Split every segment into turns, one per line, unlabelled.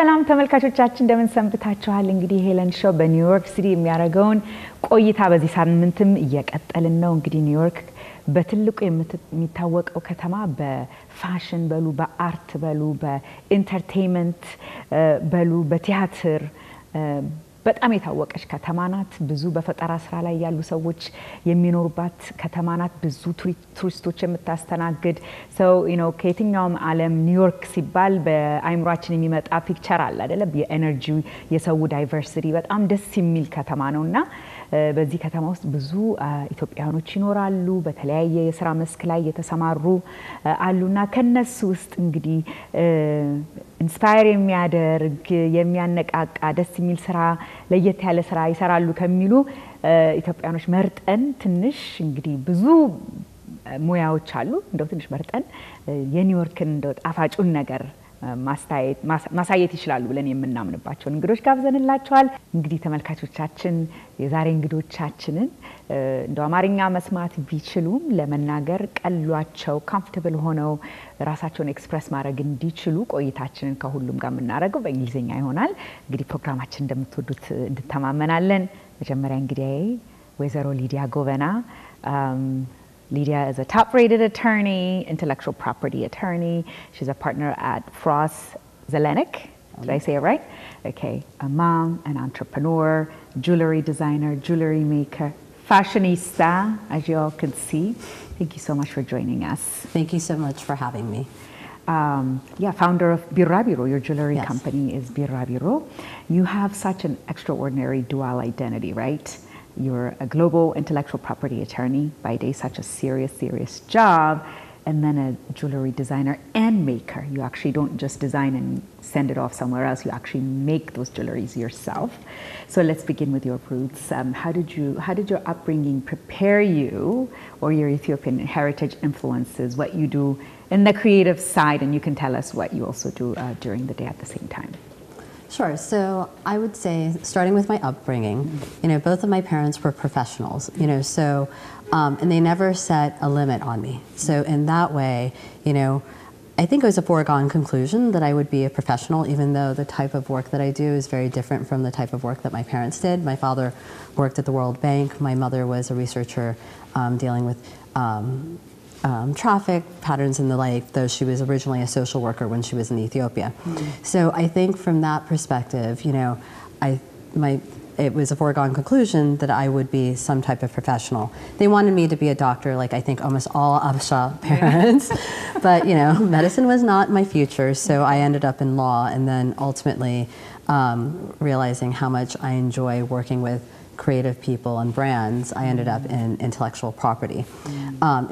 ሰላም ተመልካቾቻችን እንደምን ሰንብታችኋል እንግዲህ ሄለን ሾው በኒውዮርክ ሲቲ የሚያረጋውን ቆይታ በዚህ ሳምንትም እየቀጠልን ነው እንግዲህ ኒውዮርክ በትልቁ የሚታወቀው ከተማ በፋሽን በሉ በአርት በሉ በኢንተርቴይንመንት በሉ በቲያትር በጣም የታወቀች ከተማ ናት ብዙ በፈጠራ ስራ ላይ ያሉ ሰዎች የሚኖሩባት ከተማ ናት ብዙ ቱሪስቶች የምታስተናግድ so ከየትኛውም ዓለም ኒውዮርክ ሲባል በአይምሯችን የሚመጣ ፒክቸር አለ አይደለ የኤነርጂ የሰው ዳይቨርሲቲ በጣም ደስ የሚል ከተማ ነውና በዚህ ከተማ ውስጥ ብዙ ኢትዮጵያኖች ይኖራሉ በተለያየ የሥራ መስክ ላይ የተሰማሩ አሉና ከነሱ ውስጥ እንግዲህ ኢንስፓየር የሚያደርግ የሚያነቃቃ ደስ የሚል ስራ ለየት ያለ ስራ ይሰራሉ ከሚሉ ኢትዮጵያኖች መርጠን ትንሽ እንግዲህ ብዙ ሙያዎች አሉ እንደው ትንሽ መርጠን የኒውዮርክን እንደው ጣፋጩን ነገር ማሳየት ይችላሉ ብለን የምናምንባቸው እንግዶች ጋብዘንላችኋል እንግዲህ ተመልካቾቻችን የዛሬ እንግዶቻችንን እንደው አማርኛ መስማት ቢችሉም ለመናገር ቀሏቸው ኮምፎርታብል ሆነው ራሳቸውን ኤክስፕረስ ማድረግ እንዲችሉ ቆይታችንን ከሁሉም ጋር እናረጋው በእንግሊዘኛ ይሆናል እንግዲህ ፕሮግራማችን እንደምትወዱት እንድተማመናለን መጀመሪያ እንግዲህ ወይዘሮ ሊዲያ ጎበና Lydia is a top-rated attorney, intellectual property attorney. She's a partner at Frost Zelenik. Did I say it right? Okay. A mom, an entrepreneur, jewelry designer, jewelry maker, fashionista, as you all can see. Thank you so much for joining us.
Thank you so much for having me.
Founder of Birabiro, your jewelry
Yes.
company is Birabiro. You have such an extraordinary dual identity, right? You're a global intellectual property attorney by day, such a serious job, and then a jewelry designer and maker. You actually don't just design and send it off somewhere else, you actually make those jewelries yourself. So let's begin with your roots. How did your upbringing prepare you or your Ethiopian heritage influences what you do in the creative side, and you can tell us what you also do during the day at the same time.
Sure. So I would say, starting with my upbringing, both of my parents were professionals, and they never set a limit on me. So in that way, I think it was a foregone conclusion that I would be a professional, even though the type of work that I do is very different from the type of work that my parents did. My father worked at the World Bank. My mother was a researcher dealing with traffic patterns and the like, though she was originally a social worker when she was in Ethiopia. So I think from that perspective, it was a foregone conclusion that I would be some type of professional. They wanted me to be a doctor, like I think almost all Abasha parents, but medicine was not my future, so I ended up in law, and then ultimately realizing how much I enjoy working with creative people and brands, I ended up in intellectual property.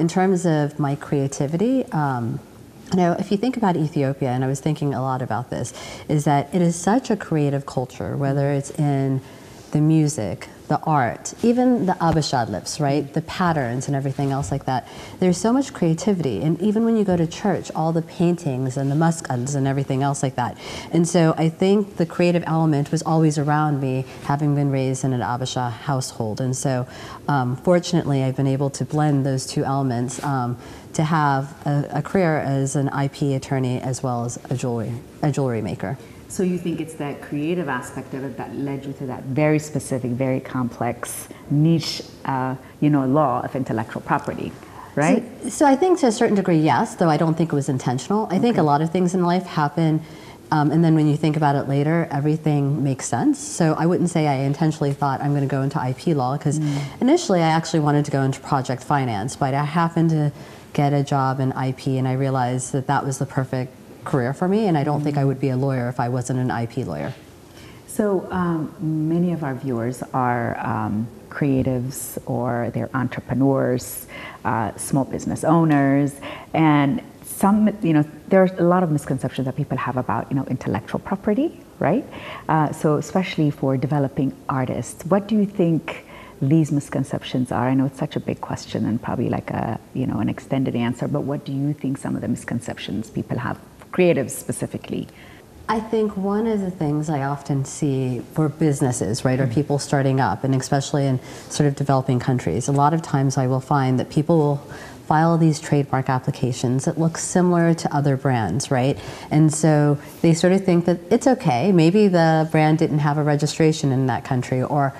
In terms of my creativity, if you think about Ethiopia, and I was thinking a lot about this, is that it is such a creative culture, whether it's in the music, the art, even the Abashad lips, right? The patterns and everything else like that. There's so much creativity, and even when you go to church, all the paintings and the muskads and everything else like that. And so I think the creative element was always around me, having been raised in an Abasha household. And so fortunately, I've been able to blend those two elements to have a career as an IP attorney as well as a jewelry maker.
So you think it's that creative aspect of it that led you to that very specific, very complex niche, law of intellectual property, right?
So I think to a certain degree, yes, though I don't think it was intentional. I think a lot of things in life happen, and then when you think about it later, everything makes sense. So I wouldn't say I intentionally thought I'm going to go into IP law, because initially I actually wanted to go into project finance, but I happened to get a job in IP, and I realized that that was the perfect career for me, and I don't think I would be a lawyer if I wasn't an IP lawyer.
So many of our viewers are creatives, or they're entrepreneurs, small business owners, and some, there's a lot of misconceptions that people have about, intellectual property, right? So especially for developing artists, what do you think these misconceptions are? I know it's such a big question and probably like an extended answer, but what do you think some of the misconceptions people have, creatives specifically?
I think one of the things I often see for businesses, right, or people starting up, and especially in sort of developing countries, a lot of times I will find that people will file these trademark applications that look similar to other brands, right? And so they sort of think that it's okay. Maybe the brand didn't have a registration in that country, or,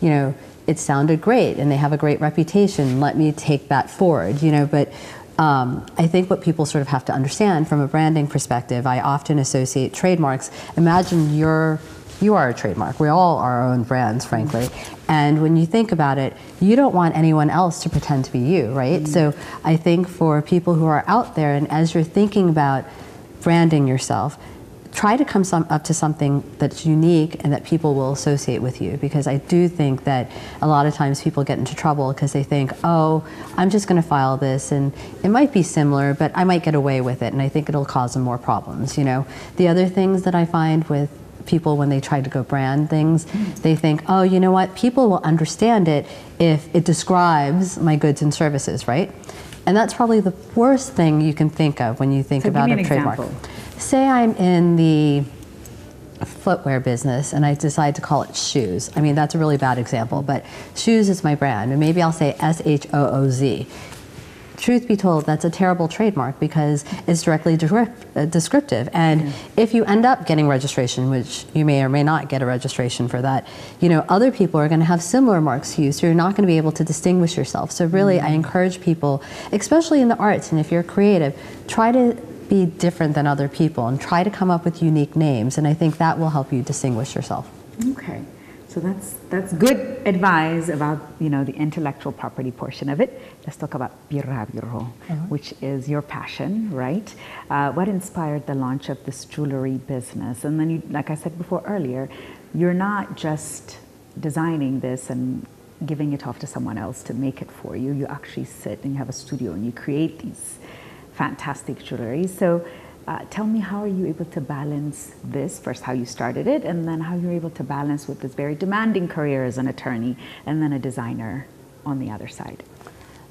you know, it sounded great and they have a great reputation. Let me take that forward, you know. But I think what people sort of have to understand from a branding perspective, I often associate trademarks. Imagine you are a trademark. We all are our own brands, frankly. And when you think about it, you don't want anyone else to pretend to be you, right? So I think for people who are out there, and as you're thinking about branding yourself, try to come up to something that's unique and that people will associate with you, because I do think that a lot of times people get into trouble because they think, oh, I'm just going to file this and it might be similar, but I might get away with it, and I think it'll cause them more problems, you know. The other things that I find with people when they try to go brand things, they think, oh, you know what, people will understand it if it describes my goods and services, right? And that's probably the worst thing you can think of when you think about a trademark. Say I'm in the footwear business and I decide to call it shoes. I mean, that's a really bad example, but shoes is my brand, and maybe I'll say S-H-O-O-Z. Truth be told, that's a terrible trademark because it's directly descriptive. And if you end up getting registration, which you may or may not get a registration for that, you know, other people are going to have similar marks to you, so you're not going to be able to distinguish yourself. So really, I encourage people, especially in the arts, and if you're creative, try to be different than other people and try to come up with unique names, and I think that will help you distinguish yourself.
Okay. So that's good advice about, you know, the intellectual property portion of it. Let's talk about birabiro, which is your passion, right? What inspired the launch of this jewelry business? And then, you, like I said before earlier, you're not just designing this and giving it off to someone else to make it for you. You actually sit and you have a studio and you create these fantastic jewelry. So tell me, how are you able to balance this? First, how you started it, and then how you're able to balance with this very demanding career as an attorney and then a designer on the other side.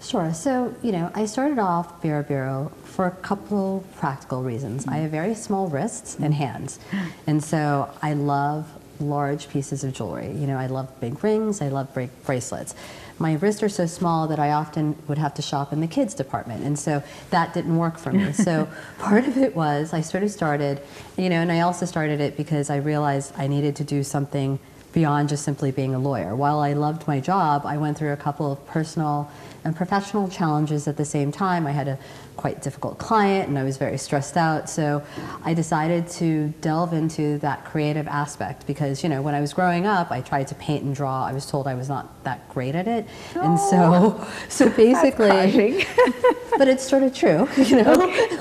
Sure. So, you know, I started off birabiro for a couple practical reasons. I have very small wrists and hands, and so I love large pieces of jewelry. You know, I love big rings, I love big bracelets. My wrists are so small that I often would have to shop in the kids department, and so that didn't work for me. So part of it was I sort of started, you know, and I also started it because I realized I needed to do something beyond just simply being a lawyer. While I loved my job, I went through a couple of personal and professional challenges at the same time. I had a quite difficult client and I was very stressed out, so I decided to delve into that creative aspect because, you know, when I was growing up, I tried to paint and draw. I was told I was not that great at it, and so basically, but it's sort of true, you know,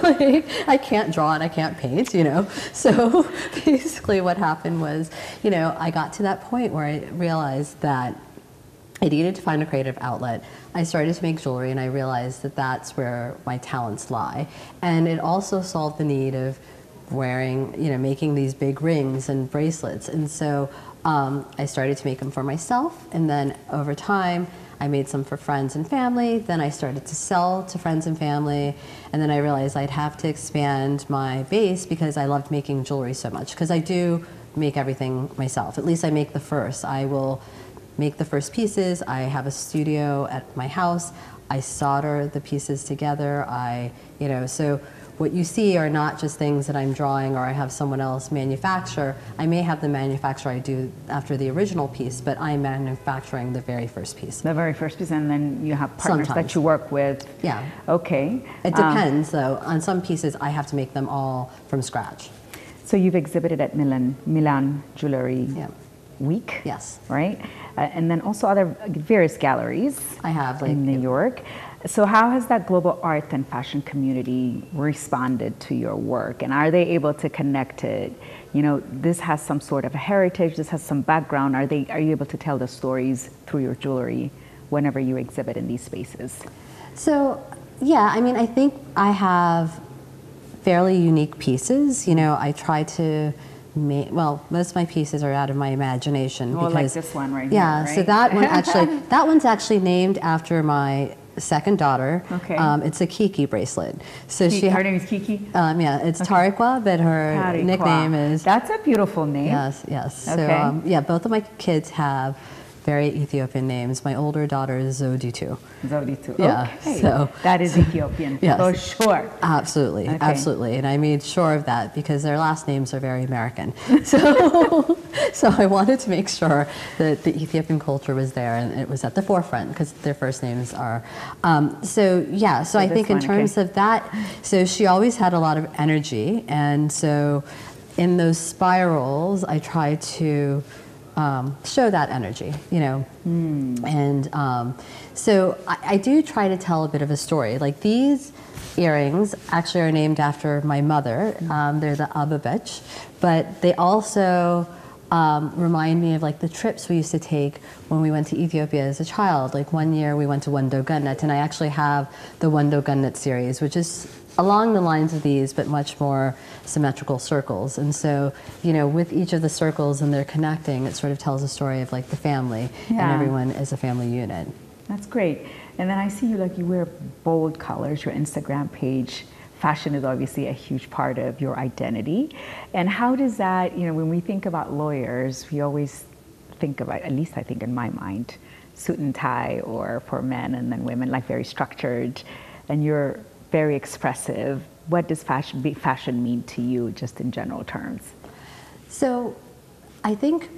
like, I can't draw and I can't paint, you know, so basically what happened was, you know, I got to that point where I realized that I needed to find a creative outlet. I started to make jewelry and I realized that that's where my talents lie. And it also solved the need of wearing, you know, making these big rings and bracelets. And so I started to make them for myself, and then over time I made some for friends and family. Then I started to sell to friends and family, and then I realized I'd have to expand my base because I loved making jewelry so much, because I do make everything myself. At least I make the first. I will make the first pieces. I have a studio at my house. I solder the pieces together. You know, so what you see are not just things that I'm drawing or I have someone else manufacture. I may have the manufacturer I do after the original piece, but I'm manufacturing the very first piece.
The very first piece, and then you have partners that you work with.
Yeah.
Okay.
It depends, though. On some pieces, I have to make them all from scratch.
So you've exhibited at Milan Jewelry Week.
Yes.
Right? And then also other various galleries.
I have, like,
in New York. So how has that global art and fashion community responded to your work? And are they able to connect it? You know, this has some sort of a heritage, this has some background. Are you able to tell the stories through your jewelry whenever you exhibit in these spaces?
So, yeah, I mean, I think I have fairly unique pieces. You know, I try to well, most of my pieces are out of my imagination.
Well,
because,
like this one right
yeah,
here, right?
So that one's actually named after my second daughter.
Okay.
It's a Kiki bracelet. So
her name is Kiki?
Yeah, it's Tariqua, but her nickname is...
That's a beautiful name.
Yes, yes.
Okay.
So, yeah, both of my kids have very Ethiopian names. My older daughter is Zoditu.
Zoditu.
Yeah,
okay.
so
that is Ethiopian.
Yes.
For sure.
Absolutely,
Okay.
absolutely. And I made sure of that because their last names are very American. So, so I wanted to make sure that the Ethiopian culture was there and it was at the forefront because their first names are. So I think in terms of that, so she always had a lot of energy, and so in those spirals, I try to show that energy, you know. And so I do try to tell a bit of a story. Like these earrings actually are named after my mother. They're the Ababech, but they also remind me of like the trips we used to take when we went to Ethiopia as a child. Like one year we went to Wando Gannet, and I actually have the Wando Gannet series, which is along the lines of these, but much more symmetrical circles. And so, you know, with each of the circles and they're connecting, it sort of tells a story of like the family and everyone as a family unit.
That's great. And then I see you wear bold colors, your Instagram page. Fashion is obviously a huge part of your identity. And how does that, you know, when we think about lawyers, we always think about, at least I think in my mind, suit and tie, or for men and then women, like very structured. And you're very expressive. What does fashion mean to you, just in general terms? So
I think,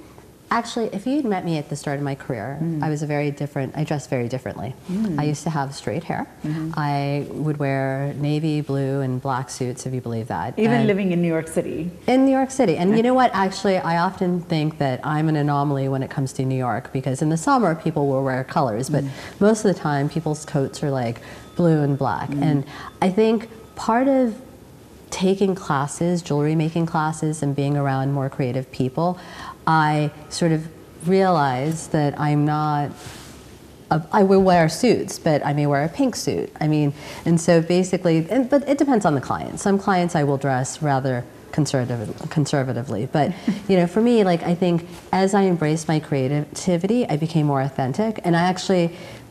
actually, if you'd met me at the start of my career, I dressed very differently. I used to have straight hair. I would wear navy, blue, and black suits, if you believe that.
Even living in New York City.
In New York City. And you know what, actually, I often think that I'm an anomaly when it comes to New York, because in the summer, people will wear colors, but most of the time, people's coats are like blue and black. And I think part of taking classes, jewelry making classes, and being around more creative people, I sort of realized that I'm not, I will wear suits, but I may wear a pink suit. I mean, and so basically, but it depends on the client. Some clients I will dress rather conservatively, but you know, for me, like, I think as I embraced my creativity, I became more authentic, and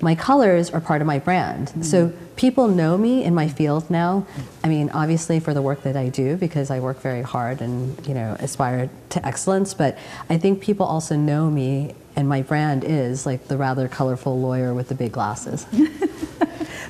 my colors are part of my brand. So people know me in my field now. I mean, obviously for the work that I do, because I work very hard and, you know, aspire to excellence, but I think people also know me, and my brand is like the rather colorful lawyer with the big glasses.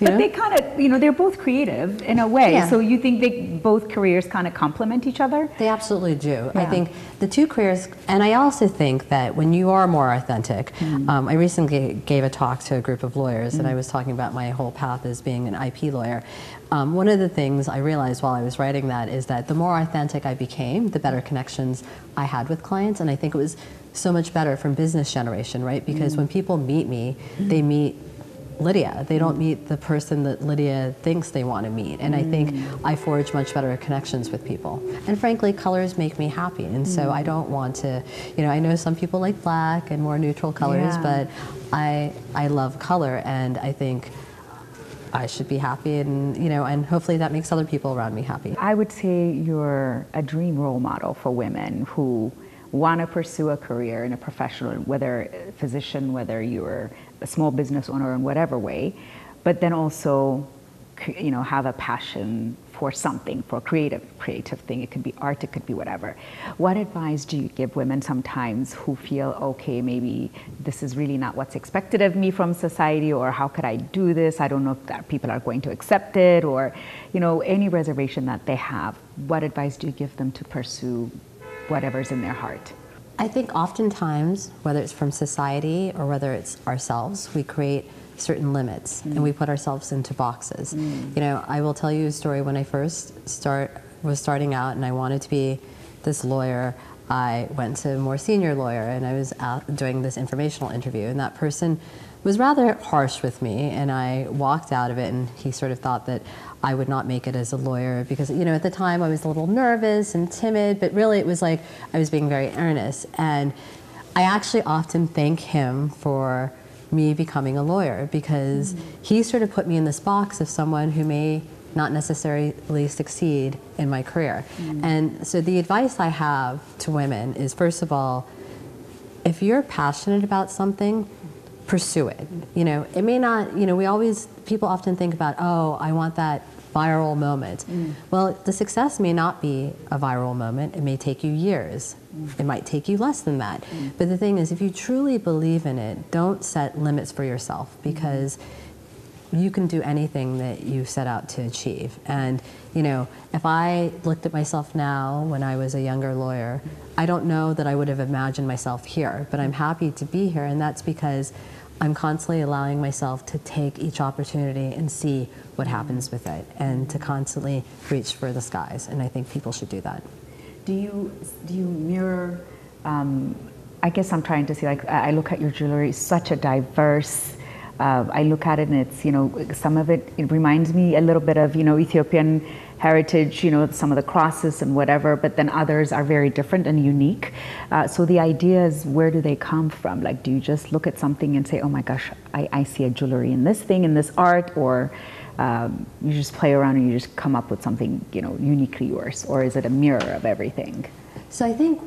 But they kind of, you know, they're both creative in a way. Yeah. So you think both careers kind of complement each other?
They absolutely do. Yeah. I think the two careers, and I also think that when you are more authentic, I recently gave a talk to a group of lawyers, and I was talking about my whole path as being an IP lawyer. One of the things I realized while I was writing that is that the more authentic I became, the better connections I had with clients, and I think it was so much better from business generation, right? Because when people meet me, they meet Lydia. They don't meet the person that Lydia thinks they want to meet. And I think I forge much better connections with people. And frankly, colors make me happy. And so I don't want to, you know, I know some people like black and more neutral colors, but I love color, and I think I should be happy, and, you know, and hopefully that makes other people around me happy.
I would say you're a dream role model for women who want to pursue a career in a professional, whether a physician, whether you're a small business owner in whatever way, but then also, you know, have a passion for something, for a creative thing. It could be art, it could be whatever. What advice do you give women sometimes who feel, okay, maybe this is really not what's expected of me from society, or how could I do this? I don't know if that people are going to accept it, or, you know, any reservation that they have. What advice do you give them to pursue whatever's in their heart?
I think oftentimes, whether it's from society or whether it's ourselves, we create certain limits and we put ourselves into boxes. You know, I will tell you a story. When I first was starting out and I wanted to be this lawyer, I went to a more senior lawyer, and I was out doing this informational interview, and that person was rather harsh with me, and I walked out of it, and he sort of thought that I would not make it as a lawyer because, you know, at the time I was a little nervous and timid, but really it was like I was being very earnest. And I actually often thank him for me becoming a lawyer, because he sort of put me in this box of someone who may not necessarily succeed in my career. And so the advice I have to women is, first of all, if you're passionate about something, pursue it. You know, it may not, you know, people often think about, oh, I want that viral moment. Well, the success may not be a viral moment. It may take you years. It might take you less than that. But the thing is, if you truly believe in it, don't set limits for yourself, because you can do anything that you set out to achieve. And, you know, if I looked at myself now when I was a younger lawyer, I don't know that I would have imagined myself here, but I'm happy to be here, and that's because I'm constantly allowing myself to take each opportunity and see what happens with it, and to constantly reach for the skies, and I think people should do that.
Do you mirror, I guess I'm trying to see, like, I look at your jewelry, such a diverse, I look at it and it's, you know, some of it reminds me a little bit of, you know, Ethiopian heritage, you know, some of the crosses and whatever, but then others are very different and unique. So the idea is, where do they come from? Like, do you just look at something and say, oh my gosh, I see a jewelry in this thing, in this art, or you just play around and you just come up with something, you know, uniquely yours, or is it a mirror of everything?
So I think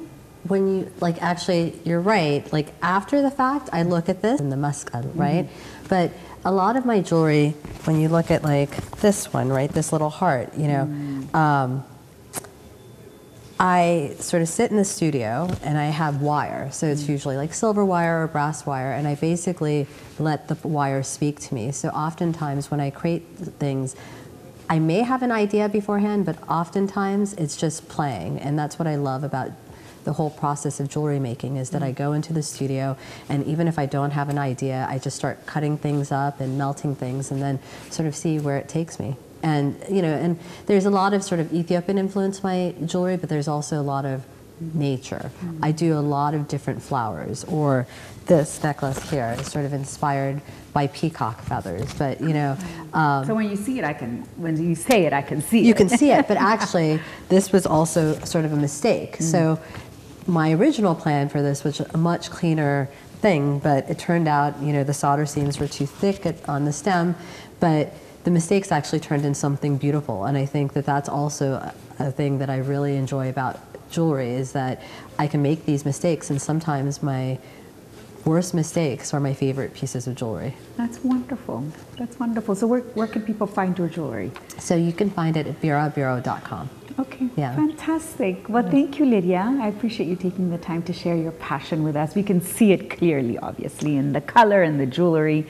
when you, like, actually, you're right, like, after the fact, I look at this in the Muscal, right? But a lot of my jewelry, when you look at, like, this one, right, this little heart, you know, I sort of sit in the studio and I have wire, so it's usually like silver wire or brass wire, and I basically let the wire speak to me. So oftentimes when I create things, I may have an idea beforehand, but oftentimes it's just playing, and that's what I love about the whole process of jewelry making, is that I go into the studio, and even if I don't have an idea, I just start cutting things up and melting things, and then sort of see where it takes me. And, you know, and there's a lot of sort of Ethiopian influence in my jewelry, but there's also a lot of nature. I do a lot of different flowers, or this necklace here is sort of inspired by peacock feathers, but, you know.
So when you see it, when you say it, I can see it.
You can see it, but actually this was also sort of a mistake. So my original plan for this was a much cleaner thing, but it turned out, you know, the solder seams were too thick on the stem, but the mistakes actually turned into something beautiful. And I think that that's also a thing that I really enjoy about jewelry, is that I can make these mistakes, and sometimes my worst mistakes are my favorite pieces of jewelry.
That's wonderful. That's wonderful. So where can people find your jewelry?
So you can find it at birabureau.com.
Okay,
Yeah.
Fantastic. Well, thank you, Lydia. I appreciate you taking the time to share your passion with us. We can see it clearly, obviously, in the color and the jewelry.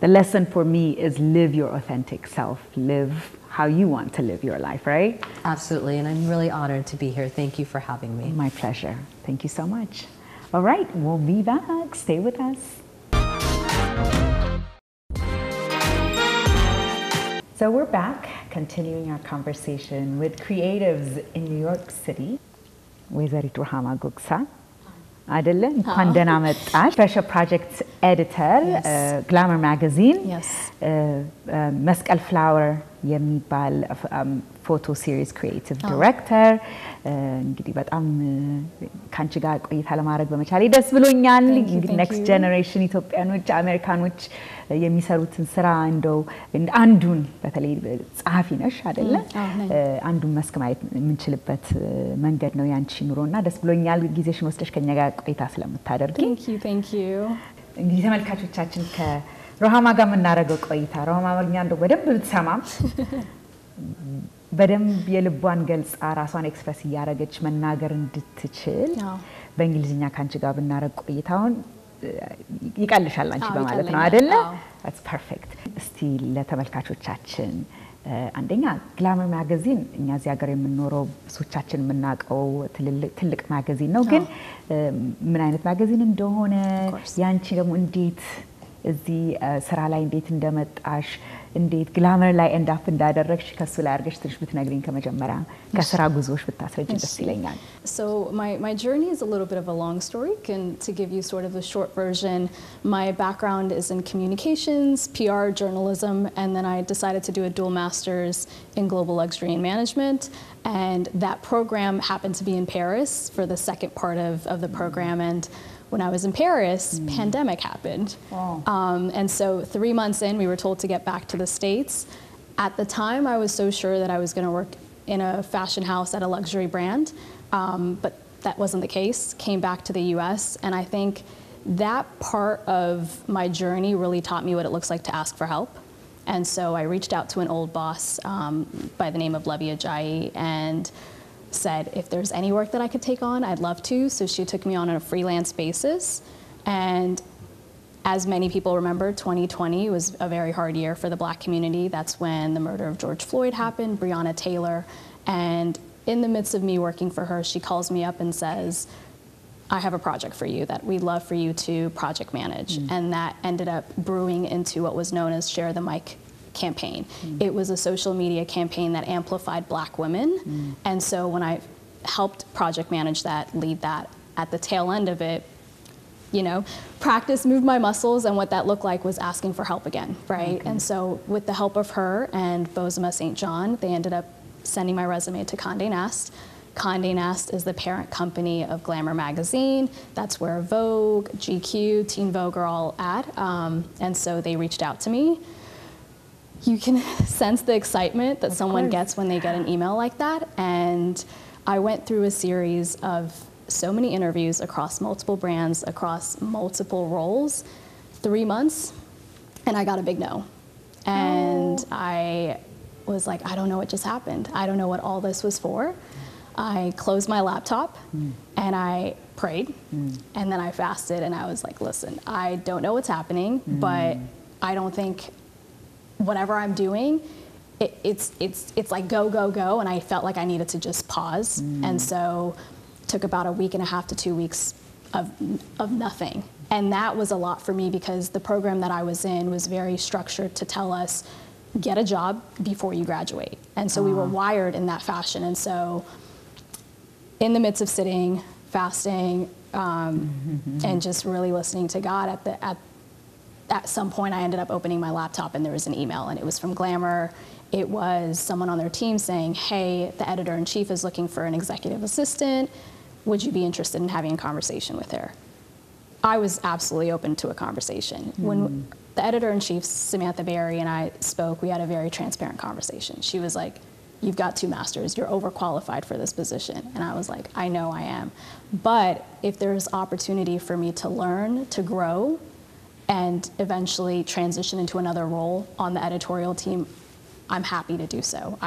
The lesson for me is live your authentic self. Live how you want to live your life, right?
Absolutely, and I'm really honored to be here. Thank you for having me.
My pleasure. Thank you so much. All right, we'll be back. Stay with us. So we're back, continuing our conversation with creatives in New York City. ወይዘሪት ሩሃማ ጉግሳ አይደለ? እንኳን ደህና መጣሽ። ስፔሻል ፕሮጀክት ኤዲተር ግላመር ማጋዚን፣ መስቀል ፍላወር የሚባል ፎቶ ሲሪስ ክሪኤቲቭ ዲሬክተር። እንግዲህ በጣም ካንቺ ጋር ቆይታ ለማድረግ በመቻሌ ደስ ብሎኛል። እንግዲህ ኔክስት ጄኔሬሽን ኢትዮጵያኖች፣ አሜሪካኖች የሚሰሩትን ስራ እንደው አንዱን በተለይ ጸሐፊ ነሽ አይደለ? አንዱን መስክ ማየት የምንችልበት መንገድ ነው ያንቺ ኑሮና ደስ ብሎኛል ጊዜሽን ወስደሽ ከኛ ጋር ቆይታ ስለምታደርጊ።
Thank you.
እንግዲህ ተመልካቾቻችን ከሩሃማ ጋር የምናደርገው ቆይታ ሩሃማ ወልኛ እንደው በደንብ ብትሰማም በደንብ የልቧን ገልጻ ራሷን ኤክስፕረስ እያደረገች መናገር እንድትችል በእንግሊዝኛ ካንቺ ጋር ብናደርግ ቆይታውን ይቀልሻል አንቺ በማለት ነው አይደለ? That's perfect. እስቲ ለተመልካቾቻችን አንደኛ ግላመር ማጋዚን እኛ እዚህ ሀገር የምንኖረው ብዙዎቻችን የምናውቀው ትልቅ ማጋዚን ነው፣ ግን ምን አይነት ማጋዚን እንደሆነ ያንቺ ደግሞ እንዴት እዚህ ስራ ላይ እንዴት እንደመጣሽ እንዴት ግላመር ላይ ኤንድ አፕ እንዳደረግሽ ከሱ ላይ አድርገሽ ትንሽ ብትነግሪኝ ከመጀመሪያ ከስራ ጉዞሽ ብታስረጅኝ ደስ ይለኛል።
So my journey is a little bit of a long story. To give you sort of a short version, my background is in communications, PR, journalism, and then I decided to do a dual master's in global luxury and management, and that program happened to be in Paris for the second part of the program. And when I was in Paris, pandemic happened. And so 3 months in, we were told to get back to the States. At the time, I was so sure that I was going to work in a fashion house at a luxury brand, but that wasn't the case. Came back to the US, and I think that part of my journey really taught me what it looks like to ask for help. And so I reached out to an old boss by the name of Lydia, and said if there's any work that I could take on, I'd love to. So she took me on a freelance basis. And as many people remember, 2020 was a very hard year for the Black community. That's when the murder of George Floyd happened, Breonna Taylor. And in the midst of me working for her, she calls me up and says, I have a project for you that we'd love for you to project manage. And that ended up brewing into what was known as Share the Mic campaign. It was a social media campaign that amplified Black women. And so when I helped project manage that, lead that, at the tail end of it, you know, practice moved my muscles, and what that looked like was asking for help again, right? And so with the help of her and Bozoma St. John, they ended up sending my resume to Condé Nast. Condé Nast is the parent company of Glamour magazine. That's where Vogue, GQ, Teen Vogue are all at. And so they reached out to me. You can sense the excitement that someone gets when they get an email like that. And I went through a series of so many interviews across multiple brands, across multiple roles, 3 months, and I got a big no. And I was like, I don't know what just happened. I don't know what all this was for. I closed my laptop and I prayed and then I fasted, and I was like, listen, I don't know what's happening, but I don't think whatever I'm doing, it's like go, go, go, and I felt like I needed to just pause. And so took about a week and a half to 2 weeks of nothing. And that was a lot for me because the program that I was in was very structured to tell us, get a job before you graduate. And so we were wired in that fashion. And so in the midst of sitting, fasting, and just really listening to God, at some point I ended up opening my laptop and there was an email, and it was from Glamour. It was someone on their team saying, hey, the editor-in-chief is looking for an executive assistant. Would you be interested in having a conversation with her? I was absolutely open to a conversation. When the editor-in-chief, Samantha Berry, and I spoke, we had a very transparent conversation. She was like, you've got 2 masters, you're overqualified for this position. And I was like, I know I am. But if there's opportunity for me to learn, to grow, and eventually transition into another role on the editorial team, I'm happy to do so.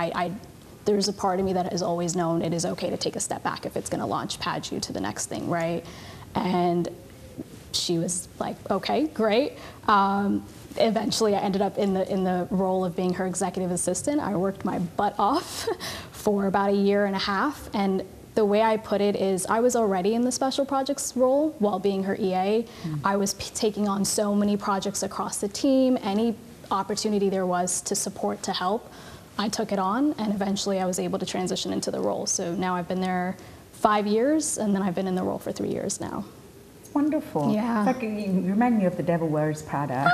There's a part of me that has always known it is okay to take a step back if it's gonna launch pad you to the next thing, right? And she was like, okay, great. Eventually I ended up in the role of being her executive assistant. I worked my butt off for about 1.5 years. And the way I put it is I was already in the special projects role while being her EA. I was taking on so many projects across the team. Any opportunity there was to support, to help, I took it on, and eventually I was able to transition into the role. So now I've been there 5 years, and then I've been in the role for 3 years now.
Wonderful.
Yeah.
It's like, you remind me of The Devil Wears Prada.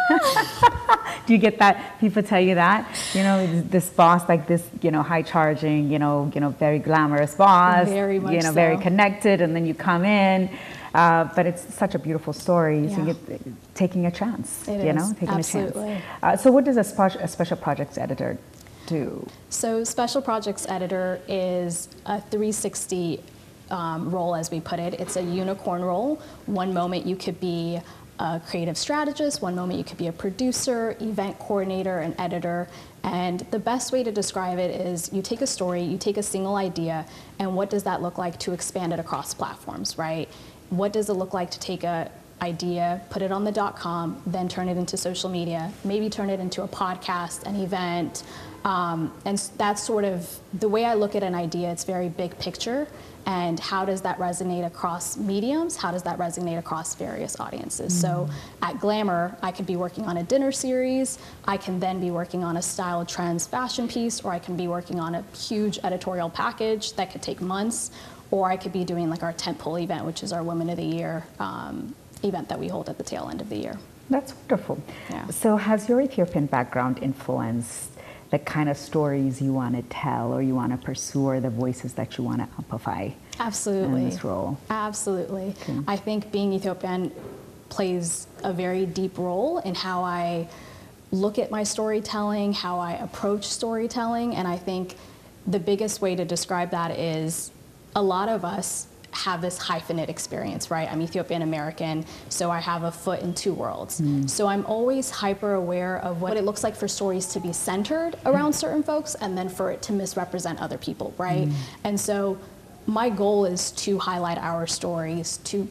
Do you get that? People tell you that? You know, this boss, like this, you know, high-charging, you know, very glamorous boss.
Very much
you know,
so.
very connected, and then you come in. But it's such a beautiful story.
Yeah.
So you get, taking a chance,
It
you know,
is.
taking
Absolutely.
a chance. So what does a special projects editor do?
So special projects editor is a 360 role, as we put it. It's a unicorn role. One moment you could be a creative strategist, one moment you could be a producer, event coordinator, and editor. And the best way to describe it is you take a story, you take a single idea, and what does that look like to expand it across platforms, right? What does it look like to take a idea, put it on the .com, then turn it into social media, maybe turn it into a podcast, an event, and that's sort of the way I look at an idea. It's very big picture, and how does that resonate across mediums? How does that resonate across various audiences? So at Glamour, I could be working on a dinner series, I can then be working on a style trends fashion piece, or I can be working on a huge editorial package that could take months, or I could be doing like our tentpole event, which is our Women of the Year event that we hold at the tail end of the year.
That's wonderful.
Yeah.
So has your Ethiopian background influenced the kind of stories you want to tell, or you want to pursue, or the voices that you want to amplify
Absolutely.
in this role?
Absolutely.
Okay.
I think being Ethiopian plays a very deep role in how I look at my storytelling, how I approach storytelling, and I think the biggest way to describe that is a lot of us have this hyphenate experience, right? I'm Ethiopian American, so I have a foot in 2 worlds. So I'm always hyper aware of what it looks like for stories to be centered around certain folks, and then for it to misrepresent other people, right? And so my goal is to highlight our stories, to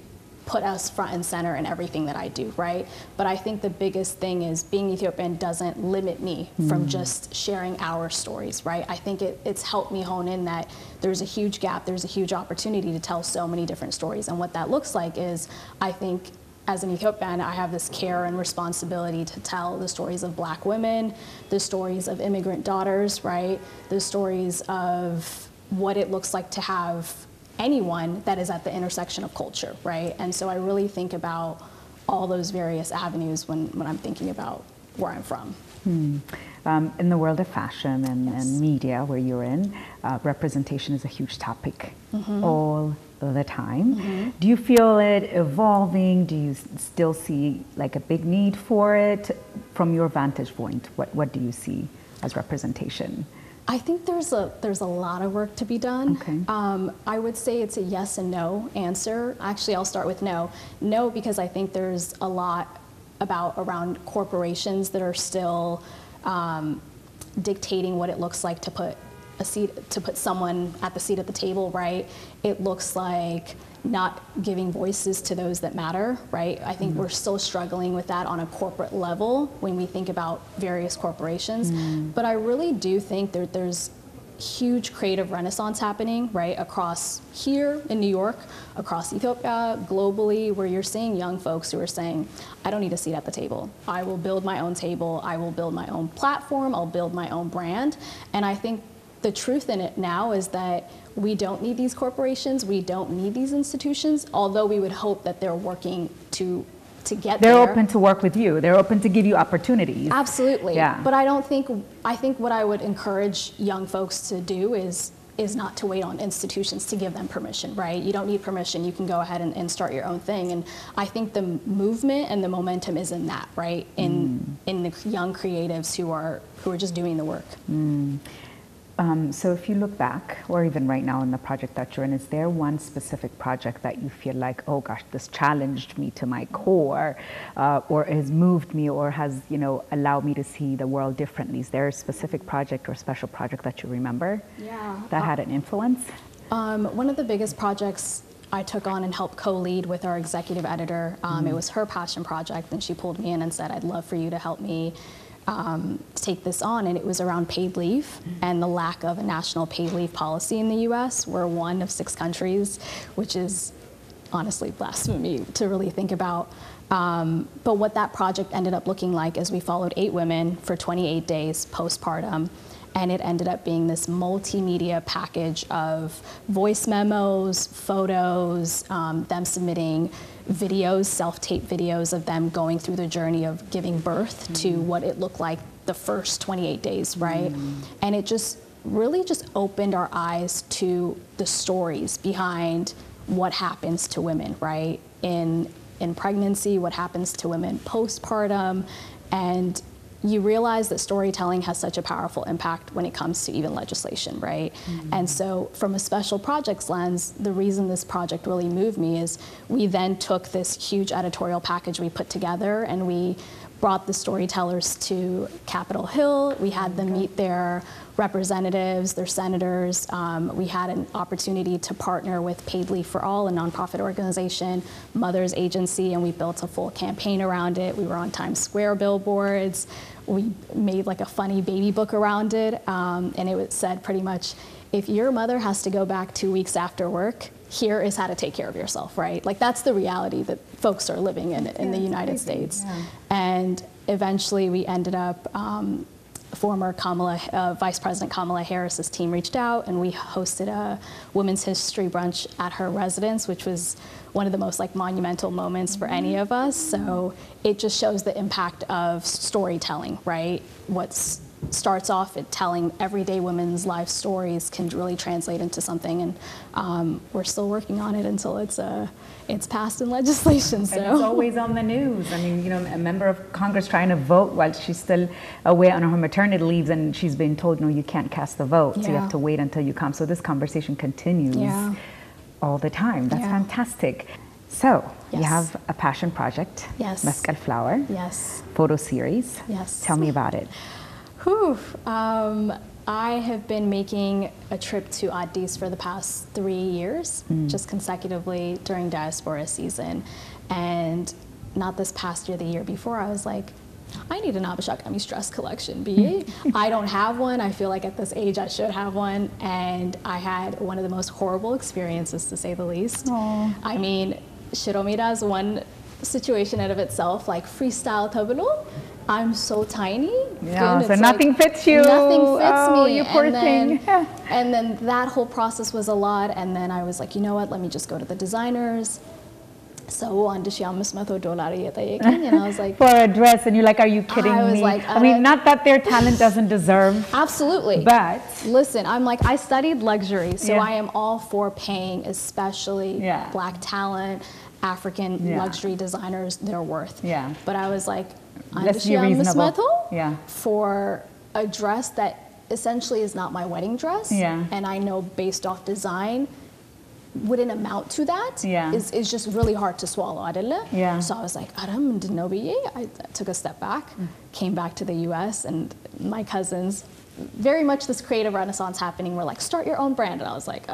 put us front and center in everything that I do, right? But I think the biggest thing is being Ethiopian doesn't limit me from just sharing our stories, right? I think it's helped me hone in that there's a huge gap, there's a huge opportunity to tell so many different stories. And what that looks like is, I think, as an Ethiopian, I have this care and responsibility to tell the stories of Black women, the stories of immigrant daughters, right? The stories of what it looks like to have anyone that is at the intersection of culture, right? And so I really think about all those various avenues when I'm thinking about where I'm from.
In the world of fashion and media, where you're in, representation is a huge topic all the time. Do you feel it evolving? Do you still see like a big need for it? From your vantage point, what do you see as representation?
I think there's a lot of work to be done.
Okay.
I would say it's a yes and no answer. Actually, I'll start with no. No, because I think there's a lot around corporations that are still dictating what it looks like to put someone at the seat at the table, right? It looks like not giving voices to those that matter, right? I think we're still struggling with that on a corporate level when we think about various corporations. But I really do think that there's huge creative renaissance happening, right, across here in New York, across Ethiopia, globally, where you're seeing young folks who are saying, I don't need a seat at the table. I will build my own table. I will build my own platform. I'll build my own brand. And I think the truth in it now is that we don't need these corporations, we don't need these institutions, although we would hope that they're working to get there.
They're open to work with you. They're open to give you opportunities.
Absolutely.
Yeah.
But I think what I would encourage young folks to do is not to wait on institutions to give them permission, right? You don't need permission. You can go ahead and start your own thing. And I think the movement and the momentum is in that, right? In the young creatives who are just doing the work.
So if you look back, or even right now in the project that you're in, is there one specific project that you feel like, oh gosh, this challenged me to my core, or has moved me, or has, allowed me to see the world differently? Is there a specific project or special project that you remember that had an influence?
One of the biggest projects I took on and helped co-lead with our executive editor, it was her passion project, and she pulled me in and said, I'd love for you to help me take this on, and it was around paid leave and the lack of a national paid leave policy in the U.S. We're one of 6 countries, which is honestly blasphemy to really think about. But what that project ended up looking like is we followed 8 women for 28 days postpartum, and it ended up being this multimedia package of voice memos, photos, them submitting videos, self-tape videos of them going through the journey of giving birth to what it looked like the first 28 days, right? And it just really just opened our eyes to the stories behind what happens to women, right? In pregnancy, what happens to women postpartum, and you realize that storytelling has such a powerful impact when it comes to even legislation, right? And so from a special projects lens, the reason this project really moved me is we then took this huge editorial package we put together and we brought the storytellers to Capitol Hill. We had them meet their representatives, their senators. We had an opportunity to partner with Paid Leave for All, a nonprofit organization, Mothers Agency, and we built a full campaign around it. We were on Times Square billboards. We made like a funny baby book around it, and it said pretty much, if your mother has to go back 2 weeks after work, here is how to take care of yourself, right? Like that's the reality that folks are living in the United States. Yeah. And eventually we ended up, former Vice President Kamala Harris's team reached out and we hosted a Women's History Brunch at her residence, which was one of the most monumental moments for any of us. So it just shows the impact of storytelling, right? What starts off at telling everyday women's life stories can really translate into something, and we're still working on it until it's passed in legislation. So.
And it's always on the news. I mean, a member of Congress trying to vote while she's still away on her maternity leave, and she's been told, no, you can't cast the vote, so you have to wait until you come. So this conversation continues all the time. That's fantastic. So you have a passion project, Mescal Flower, photo series. Tell me about it.
Whew. I have been making a trip to Addisu for the past 3 years, just consecutively during diaspora season. And not this past year, the year before, I was like, I need an Abisha Qamis dress collection, B.A. I don't have one. I feel like at this age I should have one. And I had one of the most horrible experiences, to say the least.
Aww.
I mean, Shiromida is one situation out of itself, like freestyle tablo. I'm so tiny.
Yeah, so nothing fits you.
Nothing fits me.
You poor thing.
And then that whole process was a lot. And then I was like, you know what, let me just go to the designers. So $1,500 and I was like,
for a dress, and you're like, are you kidding
I was
me?
like,
I mean, not that their talent doesn't deserve.
Absolutely.
But
listen, I'm like, I studied luxury, so
Yeah.
I am all for paying, especially
Yeah.
Black talent, African
Yeah.
luxury designers, their worth.
Yeah.
But I was like,
Let's be reasonable. Yeah.
for a dress that essentially is not my wedding dress,
Yeah.
and I know based off design wouldn't amount to that,
Yeah.
is just really hard to swallow.
Yeah.
So I was like, I took a step back, came back to the US, and my cousins, very much this creative renaissance happening, were like, start your own brand. And I was like,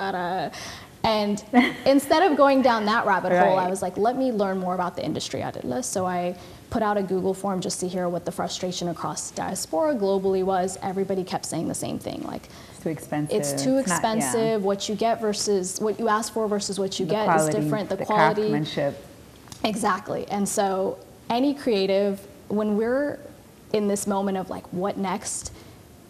And instead of going down that rabbit hole, I was like, let me learn more about the industry. So I put out a Google form just to hear what the frustration across diaspora globally was. Everybody kept saying the same thing, like,
it's too expensive.
It's too expensive. What you get versus what you ask for versus what you get is different. The quality,
craftsmanship.
Exactly. And so any creative, when we're in this moment of like, what next?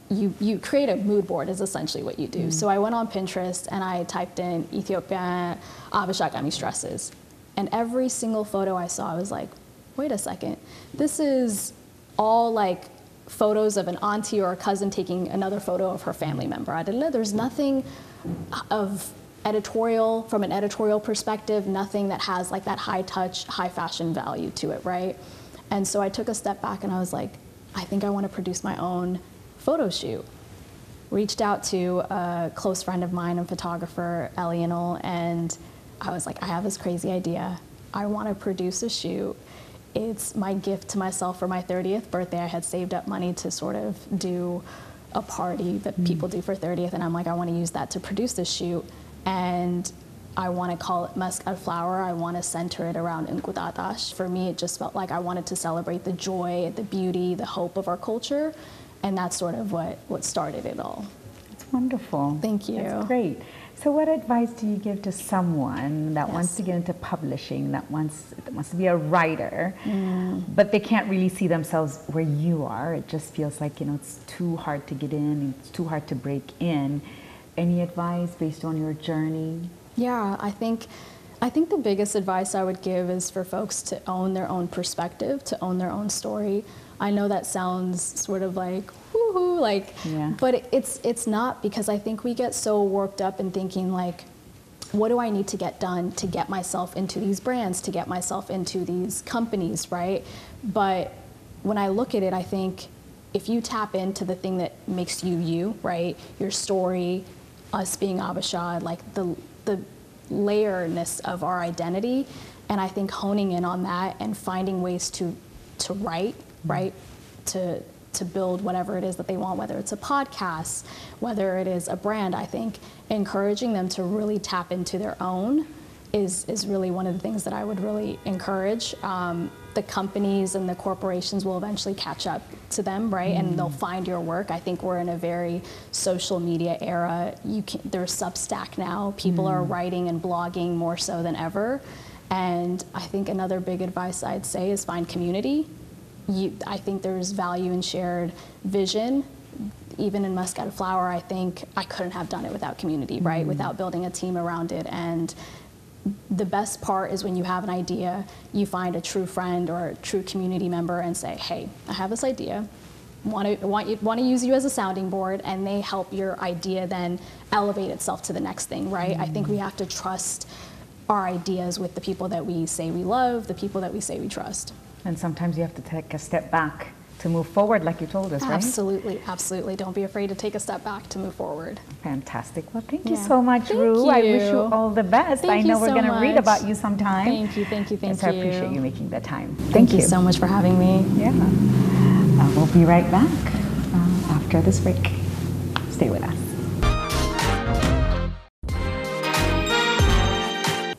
You create a mood board is essentially what you do. So I went on Pinterest and I typed in Ethiopian Qamis dresses, and every single photo I saw, I was like, wait a second, this is all like photos of an auntie or a cousin taking another photo of her family member. There's nothing of editorial, from an editorial perspective, nothing that has like that high touch, high fashion value to it, right? And so I took a step back and I was like, I think I want to produce my own photo shoot. Reached out to a close friend of mine, a photographer, Lionel, and I was like, I have this crazy idea. I want to produce a shoot. It's my gift to myself for my 30th birthday. I had saved up money to sort of do a party that people do for 30th, and I'm like, I want to use that to produce this shoot. And I want to call it Muscat Flower. I want to center it around Nkutatash. For me, it just felt like I wanted to celebrate the joy, the beauty, the hope of our culture. And that's sort of what started it all.
It's wonderful.
Thank you.
That's great. So what advice do you give to someone that wants to get into publishing, that wants to be a writer, but they can't really see themselves where you are? It just feels like, it's too hard to get in, it's too hard to break in. Any advice based on your journey?
Yeah, I think the biggest advice I would give is for folks to own their own perspective, to own their own story. I know that sounds sort of like, woohoo, like, but it's not, because I think we get so worked up in thinking like, what do I need to get done to get myself into these brands, to get myself into these companies, right? But when I look at it, I think if you tap into the thing that makes you you, right? Your story, us being Abisha, like the layerness of our identity, and I think honing in on that and finding ways to write, right? To build whatever it is that they want, whether it's a podcast, whether it is a brand. I think encouraging them to really tap into their own is really one of the things that I would really encourage. The companies and the corporations will eventually catch up to them, right? And they'll find your work. I think we're in a very social media era. There's Substack now. People are writing and blogging more so than ever. And I think another big advice I'd say is find community. I think there's value in shared vision. Even in Muscat Flower, I think I couldn't have done it without community, right? Without building a team around it. And the best part is when you have an idea, you find a true friend or a true community member and say, hey, I have this idea. Want to use you as a sounding board, and they help your idea then elevate itself to the next thing, right? I think we have to trust our ideas with the people that we say we love, the people that we say we trust.
And sometimes you have to take a step back to move forward, like you told us, right?
Absolutely, absolutely. Don't be afraid to take a step back to move forward.
Fantastic. Well, thank you so much, Ru. I wish you all the best.
Thank
I know
you
we're
so
going to read about you sometime.
Thank you.
So I appreciate you making the time.
Thank you so much for having me.
Yeah. We'll be right back after this break. Stay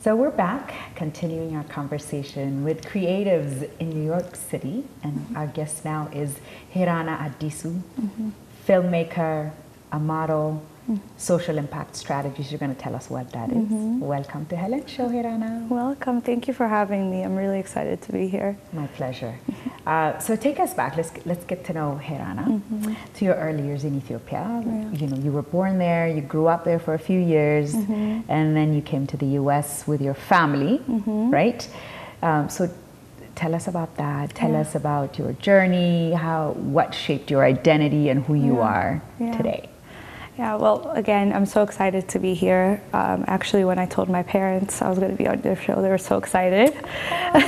So we're back, continuing our conversation with creatives in New York City, and our guest now is Herrana Addisu, filmmaker, a model, social impact strategies. You're going to tell us what that is. Welcome to Helen Show, Herrana.
Welcome. Thank you for having me. I'm really excited to be here.
My pleasure. So take us back. Let's get to know Herrana, to your early years in Ethiopia. Yeah. You know, you were born there, you grew up there for a few years, and then you came to the U.S. with your family, right? So tell us about that. Tell us about your journey, what shaped your identity and who you are today.
Yeah, well, again, I'm so excited to be here. Actually, when I told my parents I was going to be on their show, they were so excited.
My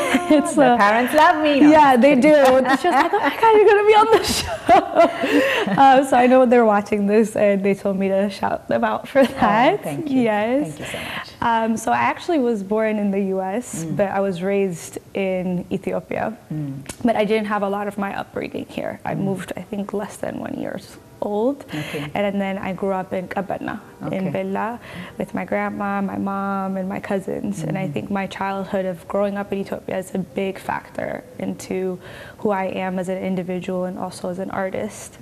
parents love me. No,
yeah, they do. It's just like, oh my God, you're going to be on the show. So I know they're watching this, and they told me to shout them out for that.
Oh, thank you.
Yes.
Thank you so much.
So I actually was born in the U.S., but I was raised in Ethiopia. But I didn't have a lot of my upbringing here. I moved, I think, less than 1 year old.
Okay.
And then I grew up in Gobena, in Bella, with my grandma, my mom, and my cousins. And I think my childhood of growing up in Ethiopia is a big factor into who I am as an individual and also as an artist.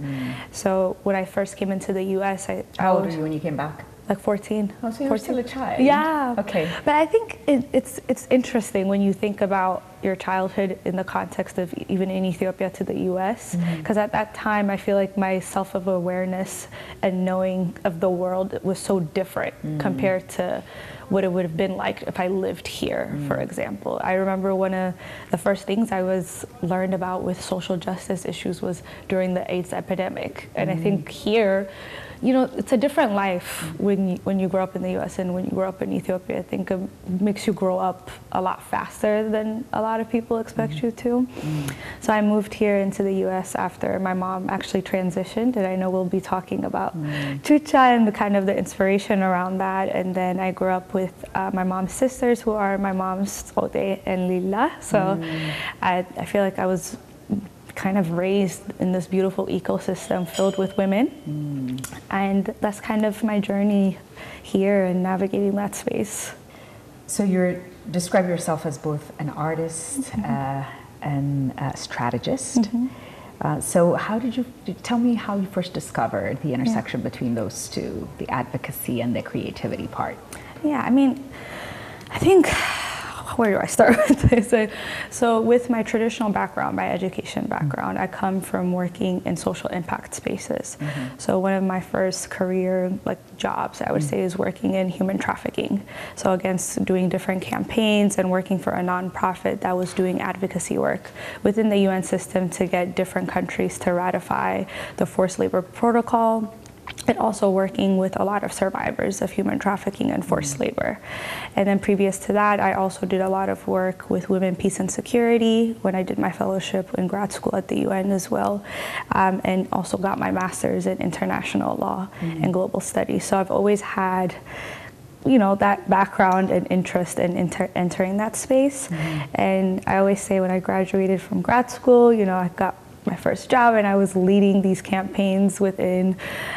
So when I first came into the U.S.,
How old were you when you came back?
Like 14.
Oh, so you were still a child.
Yeah.
Okay.
But I think it's interesting when you think about your childhood in the context of even in Ethiopia to the U.S. Because at that time, I feel like my self-awareness and knowing of the world was so different compared to what it would have been like if I lived here, for example. I remember one of the first things I was learned about with social justice issues was during the AIDS epidemic. And I think here, you know, it's a different life when you grow up in the U.S. and when you grow up in Ethiopia. I think it makes you grow up a lot faster than a lot of people expect you to. So I moved here into the U.S. after my mom actually transitioned, and I know we'll be talking about Chucha and the kind of the inspiration around that. And then I grew up with my mom's sisters, who are my mom's Ode and Lila. So I feel like I was kind of raised in this beautiful ecosystem filled with women. And that's kind of my journey here and navigating that space.
So you describe yourself as both an artist and a strategist. So how did you tell me how you first discovered the intersection between those two, the advocacy and the creativity part?
Yeah, I mean, I think, where do I start with this? So with my traditional background, my education background, I come from working in social impact spaces. So one of my first career jobs, I would say, is working in human trafficking. So against doing different campaigns and working for a nonprofit that was doing advocacy work within the UN system to get different countries to ratify the forced labor protocol, and also working with a lot of survivors of human trafficking and forced labor. And then previous to that, I also did a lot of work with women, peace and security when I did my fellowship in grad school at the UN as well, and also got my master's in international law and global studies. So I've always had, you know, that background and interest in entering that space. And I always say when I graduated from grad school, you know, I got my first job and I was leading these campaigns within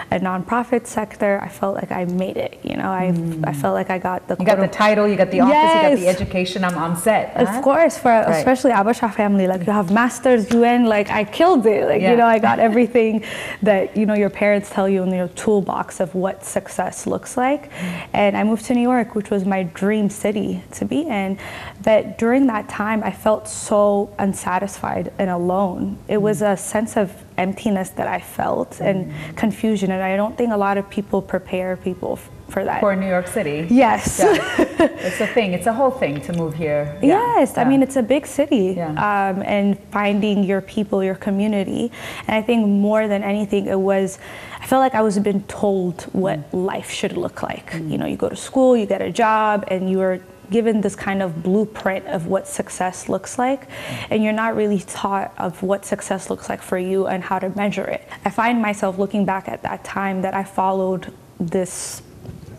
a nonprofit sector. I felt like I made it, you know, I felt like I got the...
You got the title, you got the office, you got the education, I'm on set.
Of course, for especially Abasha family, like you have masters, UN, like I killed it. Like, you know, I got everything that, you know, your parents tell you in your toolbox of what success looks like. And I moved to New York, which was my dream city to be in. But during that time, I felt so unsatisfied and alone. It was a sense of emptiness that I felt and confusion, and I don't think a lot of people prepare people for that.
For New York City?
Yes.
It's a thing, it's a whole thing to move here.
Yes, I mean, it's a big city, and finding your people, your community. And I think more than anything, I felt like I was being told what life should look like. You know, you go to school, you get a job, and you are given this kind of blueprint of what success looks like, and you're not really taught of what success looks like for you and how to measure it. I find myself looking back at that time that I followed this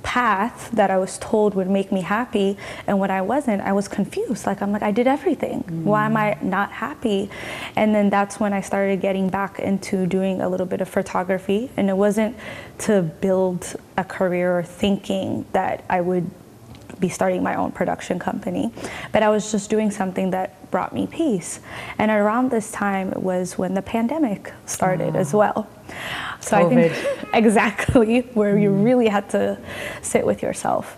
path that I was told would make me happy, and when I wasn't, I was confused. Like, I'm like, I did everything. Why am I not happy? And then that's when I started getting back into doing a little bit of photography, and it wasn't to build a career or thinking that I would be starting my own production company. But I was just doing something that brought me peace. And around this time was when the pandemic started as well. So
COVID.
I think exactly where you really had to sit with yourself.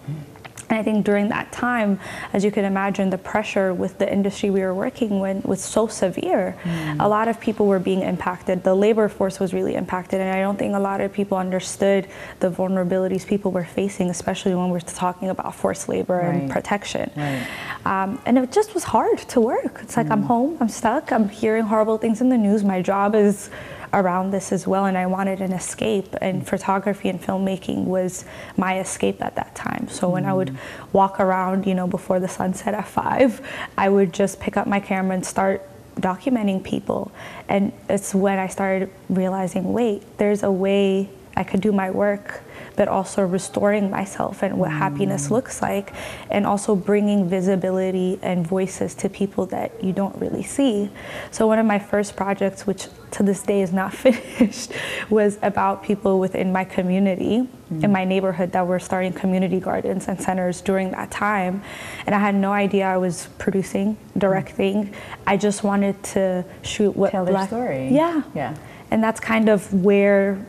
And I think during that time, as you can imagine, the pressure with the industry we were working with was so severe. A lot of people were being impacted. The labor force was really impacted. And I don't think a lot of people understood the vulnerabilities people were facing, especially when we're talking about forced labor and protection. And it just was hard to work. It's like I'm home, I'm stuck, I'm hearing horrible things in the news. My job is around this as well, and I wanted an escape, and photography and filmmaking was my escape at that time. So when I would walk around, you know, before the sun set at 5, I would just pick up my camera and start documenting people. And it's when I started realizing, wait, there's a way I could do my work, but also restoring myself and what happiness looks like, and also bringing visibility and voices to people that you don't really see. So one of my first projects, which to this day is not finished, was about people within my community, in my neighborhood, that were starting community gardens and centers during that time. And I had no idea I was producing, directing. I just wanted to shoot what
Tell their story.
Yeah. And that's kind of where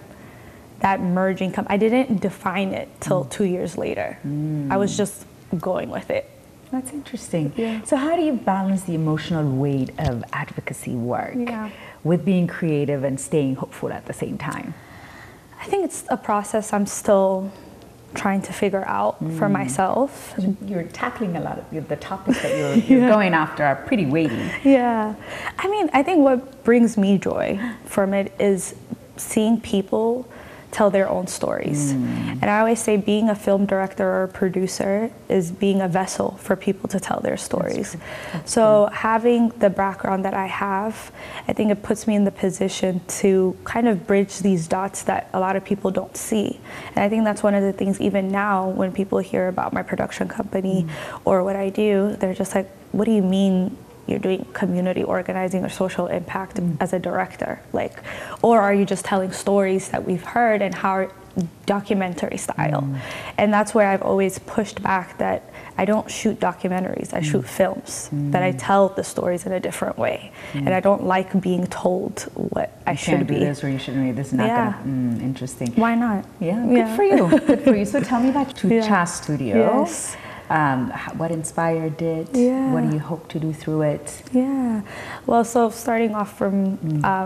that merging I didn't define it till 2 years later. I was just going with it.
That's interesting. So how do you balance the emotional weight of advocacy work with being creative and staying hopeful at the same time?
I think it's a process I'm still trying to figure out for myself.
You're tackling a lot of the topics that you're going after are pretty weighty.
I mean, I think what brings me joy from it is seeing people tell their own stories. And I always say being a film director or producer is being a vessel for people to tell their stories. So having the background that I have, I think it puts me in the position to kind of bridge these dots that a lot of people don't see. And I think that's one of the things even now when people hear about my production company or what I do, they're just like, what do you mean you're doing community organizing or social impact as a director? Like, or are you just telling stories that we've heard and how documentary style? And that's where I've always pushed back that I don't shoot documentaries, I shoot films, that I tell the stories in a different way. And I don't like being told what I should be.
You can't do this or you shouldn't do this. Not gonna, interesting.
Why not?
Good for you. Good for you. So tell me about Chucha Studio. What inspired it? What do you hope to do through it?
Well, so starting off from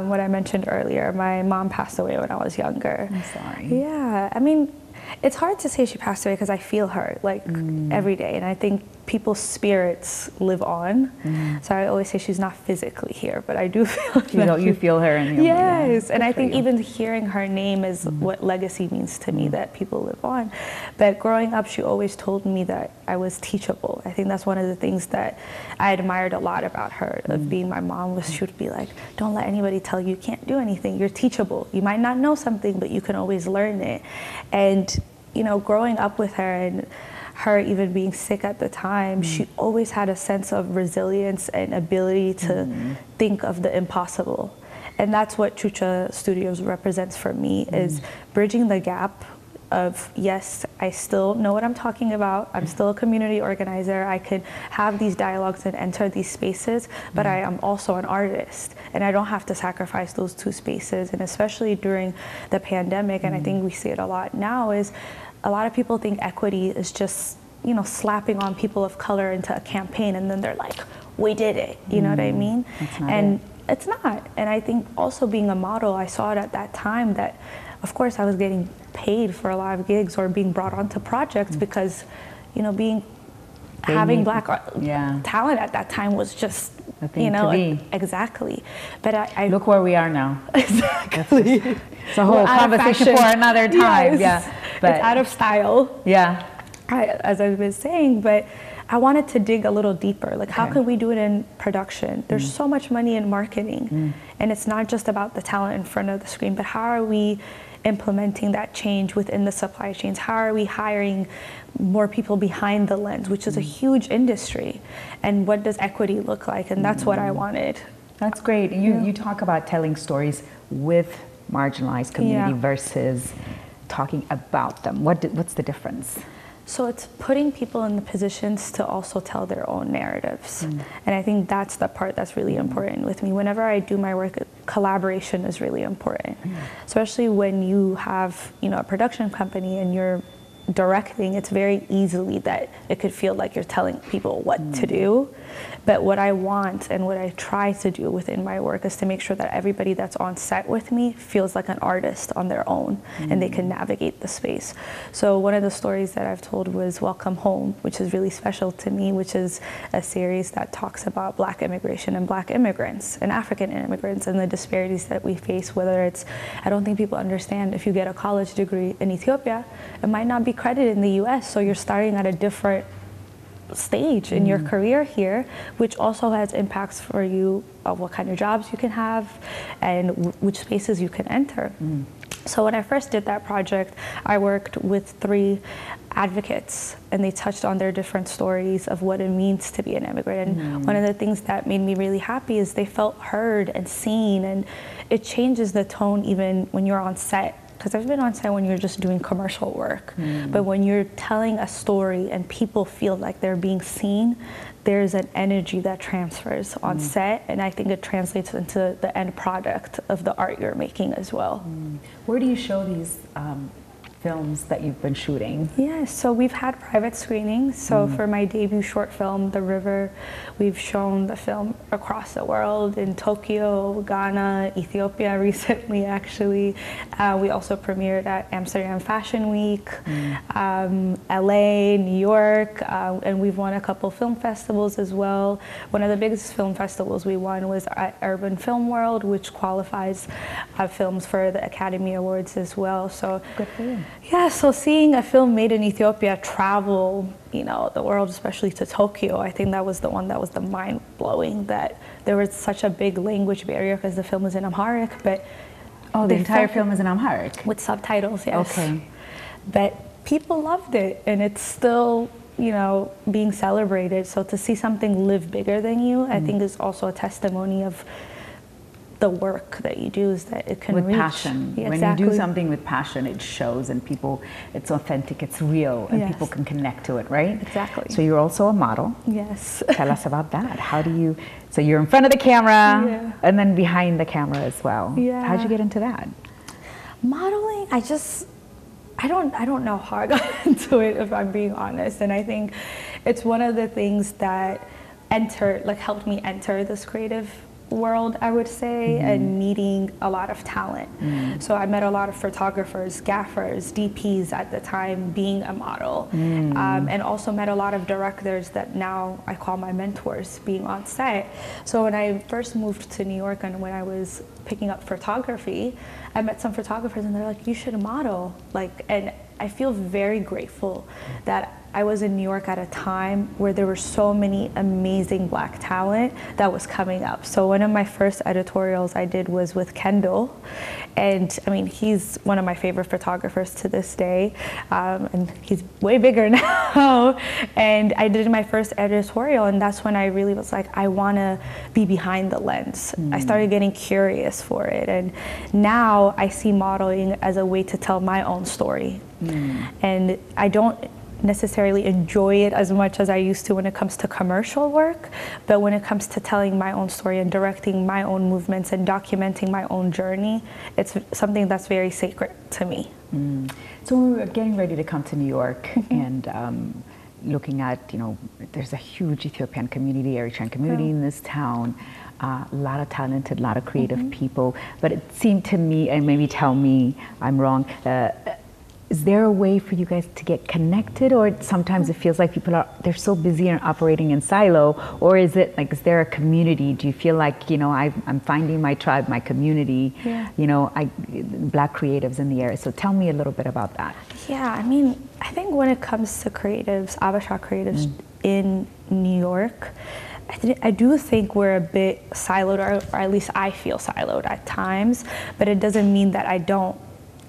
what I mentioned earlier, my mom passed away when I was younger.
I'm sorry.
I mean, it's hard to say she passed away because I feel her like every day, and I think people's spirits live on. So I always say she's not physically here, but I do feel
you feel her in your
and I think even hearing her name is what legacy means to me, that people live on. But growing up, she always told me that I was teachable. I think that's one of the things that I admired a lot about her, of being my mom, was she would be like, don't let anybody tell you can't do anything. You're teachable. You might not know something, but you can always learn it. And you know, growing up with her and her even being sick at the time, she always had a sense of resilience and ability to think of the impossible. And that's what Chucha Studios represents for me, is bridging the gap of, yes, I still know what I'm talking about, I'm still a community organizer, I can have these dialogues and enter these spaces, but I am also an artist, and I don't have to sacrifice those two spaces. And especially during the pandemic, and I think we see it a lot now, is a lot of people think equity is just, you know, slapping on people of color into a campaign and then they're like, we did it, you know what I mean? It's not. And I think also being a model, I saw it at that time that, of course, I was getting paid for a lot of gigs or being brought onto projects because, you know, having black talent at that time was just, you know, exactly. But I
look where we are now.
Exactly.
It's a whole conversation for another time.
But it's out of style. As I was saying, but I wanted to dig a little deeper. Like, how can we do it in production? There's so much money in marketing, and it's not just about the talent in front of the screen, but how are we implementing that change within the supply chains? How are we hiring more people behind the lens, which is a huge industry? And what does equity look like? And that's what I wanted.
That's great. You talk about telling stories with marginalized community versus talking about them. What's the difference?
So it's putting people in the positions to also tell their own narratives. And I think that's the part that's really important with me. Whenever I do my work, collaboration is really important, especially when you have, you know, a production company and you're directing. It's very easily that it could feel like you're telling people what to do. But what I want and what I try to do within my work is to make sure that everybody that's on set with me feels like an artist on their own and they can navigate the space. So one of the stories that I've told was Welcome Home, which is really special to me, which is a series that talks about Black immigration and Black immigrants and African immigrants and the disparities that we face, whether it's, I don't think people understand, if you get a college degree in Ethiopia, it might not be credited in the US, so you're starting at a different stage in your career here, which also has impacts for you of what kind of jobs you can have and which spaces you can enter. So when I first did that project, I worked with 3 advocates, and they touched on their different stories of what it means to be an immigrant. And one of the things that made me really happy is they felt heard and seen, and it changes the tone even when you're on set. Because I've been on set when you're just doing commercial work, but when you're telling a story and people feel like they're being seen, there's an energy that transfers on set, and I think it translates into the end product of the art you're making as well.
Where do you show these films that you've been shooting?
Yes, so we've had private screenings. So for my debut short film, The River, we've shown the film across the world, in Tokyo, Ghana, Ethiopia recently actually. We also premiered at Amsterdam Fashion Week, LA, New York, and we've won a couple film festivals as well. One of the biggest film festivals we won was at Urban Film World, which qualifies films for the Academy Awards as well. So
good for you.
Yeah, so seeing a film made in Ethiopia travel, you know, the world, especially to Tokyo, I think that was the one that was the mind-blowing, that there was such a big language barrier because the film is in Amharic, but...
Oh, the entire film is in Amharic?
With subtitles, yes.
Okay.
But people loved it, and it's still, you know, being celebrated. So to see something live bigger than you, I think is also a testimony of the work that you do, is that it can
with
reach.
passion.
Yeah,
when
exactly.
you do something with passion, it shows, and people, it's authentic, it's real, and people can connect to it, right?
Exactly.
So you're also a model.
Yes.
Tell us about that. How do you, so you're in front of the camera, and then behind the camera as well.
Yeah.
How'd you get into that?
Modeling, I don't know how I got into it, if I'm being honest. And I think it's one of the things that helped me enter this creative world, I would say, and meeting a lot of talent. So I met a lot of photographers, gaffers, DPs at the time, being a model, and also met a lot of directors that now I call my mentors, being on set. So when I first moved to New York and when I was picking up photography, I met some photographers and they're like, you should model. And I feel very grateful that I was in New York at a time where there were so many amazing Black talent that was coming up. So one of my first editorials I did was with Kendall. And I mean, he's one of my favorite photographers to this day. And he's way bigger now. And I did my first editorial, and that's when I really was like, I wanna be behind the lens. I started getting curious for it. And now I see modeling as a way to tell my own story. And I don't necessarily enjoy it as much as I used to when it comes to commercial work, but when it comes to telling my own story and directing my own movements and documenting my own journey, it's something that's very sacred to me.
So when we were getting ready to come to New York and looking at, you know, there's a huge Ethiopian community, Eritrean community in this town, a lot of talented, a lot of creative people, but it seemed to me, and maybe tell me I'm wrong, is there a way for you guys to get connected, or sometimes it feels like people they're so busy and operating in silo, or is it like, is there a community? Do you feel like, you know, I'm finding my tribe, my community, you know, Black creatives in the area? So tell me a little bit about that.
Yeah, I mean, I think when it comes to creatives, Abasha creatives in New York, I do think we're a bit siloed, or at least I feel siloed at times, but it doesn't mean that I don't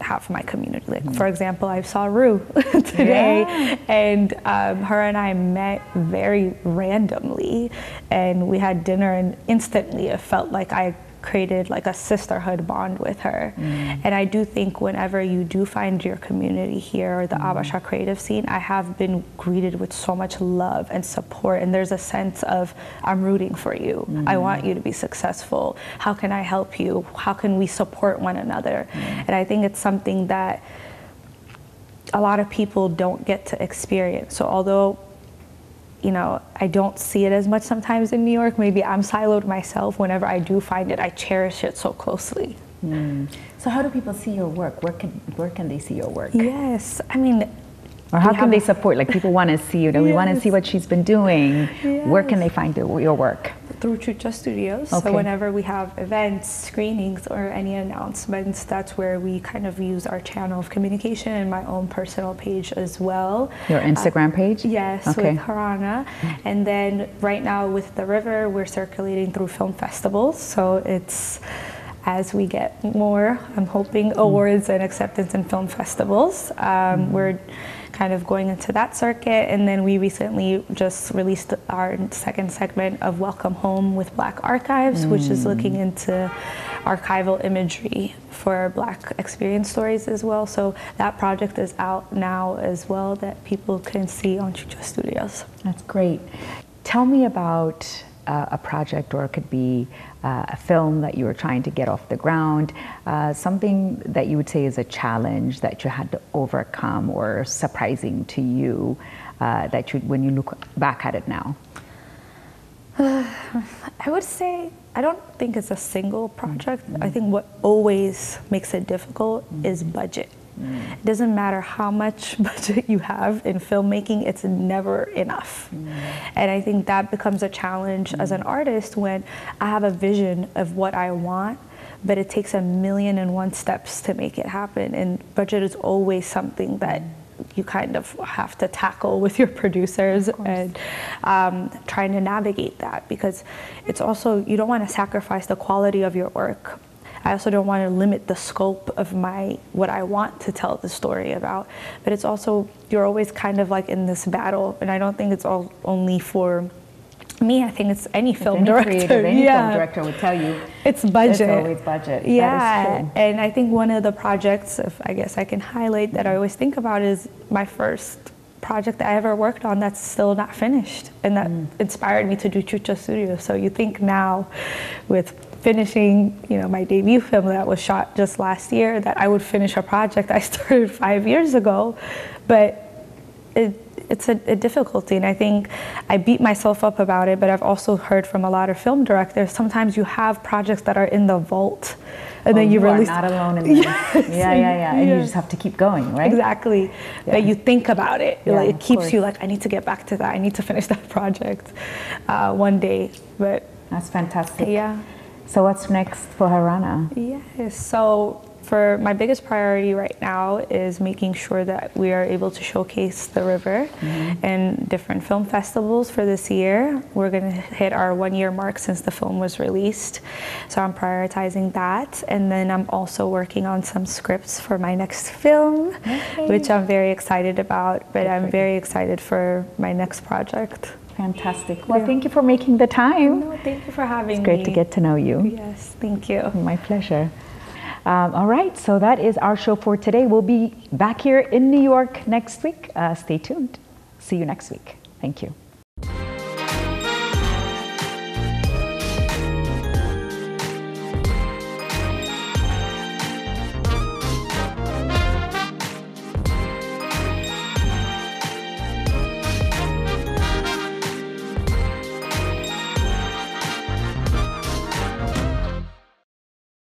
have my community. Like, for example, I saw Ru today, and her and I met very randomly, and we had dinner, and instantly it felt like I created like a sisterhood bond with her. And I do think whenever you do find your community here, or the Abasha creative scene, I have been greeted with so much love and support, and there's a sense of, I'm rooting for you. I want you to be successful. How can I help you? How can we support one another? And I think it's something that a lot of people don't get to experience. So although, you know, I don't see it as much sometimes in New York, maybe I'm siloed myself, whenever I do find it, I cherish it so closely.
So how do people see your work? Where can they see your work?
Yes, I mean,
or how can they support? Like, people want to see you, we want to see what she's been doing. Where can they find your work?
Through Chucha Studios.
Okay.
So whenever we have events, screenings, or any announcements, that's where we kind of use our channel of communication and my own personal page as well.
Your Instagram page?
Yes,
okay.
with Herrana. And then right now with The River, we're circulating through film festivals. So it's, as we get more, I'm hoping, awards and acceptance in film festivals. We're kind of going into that circuit, and then we recently just released our second segment of Welcome Home with Black Archives, which is looking into archival imagery for Black experience stories as well. So that project is out now as well, that people can see on Chucha Studios.
That's great. Tell me about a project, or it could be a film that you were trying to get off the ground, something that you would say is a challenge that you had to overcome, or surprising to you, that when you look back at it now.
I would say, I don't think it's a single project. I think what always makes it difficult is budget. It doesn't matter how much budget you have in filmmaking, it's never enough. And I think that becomes a challenge as an artist, when I have a vision of what I want, but it takes 1,000,001 steps to make it happen. And budget is always something that you kind of have to tackle with your producers, and trying to navigate that, because it's also, you don't want to sacrifice the quality of your work. I also don't want to limit the scope of what I want to tell the story about. But it's also, you're always kind of like in this battle, and I don't think it's all only for me. I think it's any film director.
Any film director would tell you.
It's budget.
It's always budget.
Yeah,
that is true.
And I think one of the projects, if I guess I can highlight, that I always think about is my first project that I ever worked on that's still not finished, and that inspired me to do Chucha Studios. So you think now, with finishing, my debut film that was shot just last year, that I would finish a project I started 5 years ago, but it's a difficulty, and I think I beat myself up about it, but I've also heard from a lot of film directors, sometimes you have projects that are in the vault, and then you release.
Are not alone in this. Yeah, and you just have to keep going, right?
Exactly. Yeah. But you think about it.
Yeah,
it keeps you like, I need to get back to that. I need to finish that project one day. But
that's fantastic.
Yeah.
So what's next for Herrana?
Yes. So for my biggest priority right now is making sure that we are able to showcase The River in different film festivals for this year. We're going to hit our 1-year mark since the film was released. So I'm prioritizing that. And then I'm also working on some scripts for my next film, which I'm very excited about. But I'm very excited for my next project.
Fantastic. Well, thank you for making the time.
No, thank you for having me.
It's great to get to know you.
Yes, thank you.
My pleasure. All right, so that is our show for today. We'll be back here in New York next week. Stay tuned. See you next week. Thank you.